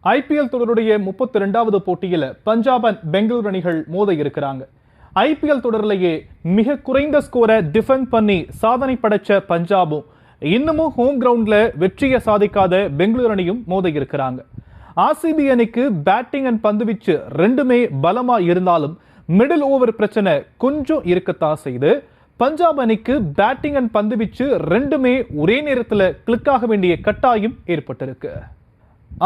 IPL தொடருடைய 32வது போட்டியில் Punjab and Bangalore அணிகள் மோத இருக்கிறாங்க. ஐபிஎல் தொடரிலேயே மிக குறைந்த ஸ்கோரை டிஃபெண்ட் பண்ணி சாதனை படைச்ச பஞ்சாபும் இன்னமும் ஹோம் கிரவுண்ட்ல வெற்றியை சாதிக்காத பெங்களூர் அணியும் மோத இருக்கிறாங்க. ஆர்சிபி அணிக்கு பேட்டிங் அண்ட் பந்துவீச்சு ரெண்டுமே பலமா இருந்தாலும் மிடில் ஓவர் பிரச்சனை கொஞ்சம் இருக்கத்தான் செய்து. பஞ்சாப் அணிக்கு பேட்டிங் அண்ட் பந்துவீச்சு ரெண்டுமே ஒரே நேரத்தில் கிளிக் ஆக வேண்டிய கட்டாயம் ஏற்பட்டிருக்கு.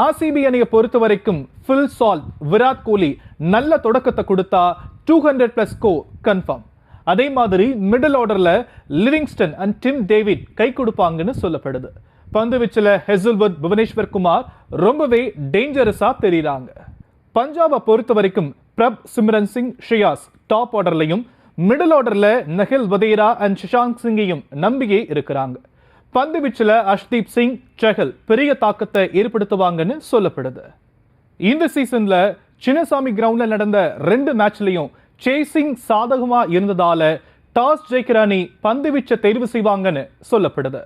ஆர்சிபி அணியை பொறுத்த வரைக்கும் ஃபில் சால்ட், விராட் கோலி நல்ல தொடக்கத்தை கொடுத்தா 200+ ஸ்கோர் கன்ஃபார்ம். அதே மாதிரி மிடில் ஆர்டர்ல லிவிங்ஸ்டன் அண்ட் டிம் டேவிட் கை கொடுப்பாங்கன்னு சொல்லப்படுது. பந்துவீச்சில் ஹெசல்வுட், புவனேஸ்வர் குமார் ரொம்பவே டேஞ்சரஸா தெரியுறாங்க. பஞ்சாபை பொறுத்த வரைக்கும் பிரப், சிம்ரன் சிங், ஷியாஸ் டாப் ஆர்டர்லையும் மிடில் ஆர்டர்ல நஹில் வதேரா அண்ட் சுஷாந்த் சிங்கையும் நம்பியே இருக்கிறாங்க. பந்துவீச்சில் அஷ்தீப் சிங், சஹல் பெரிய தாக்கத்தை ஏற்படுத்துவாங்கன்னு சொல்லப்படுது. இந்த சீசன்ல சின்னசாமி கிரவுண்ட்ல நடந்த 2 மேட்ச்லையும் சேசிங் சாதகமா இருந்ததால டாஸ் ஜெயிக்கிற அணி பந்துவீச்சை தேர்வு செய்வாங்கன்னு சொல்லப்படுது.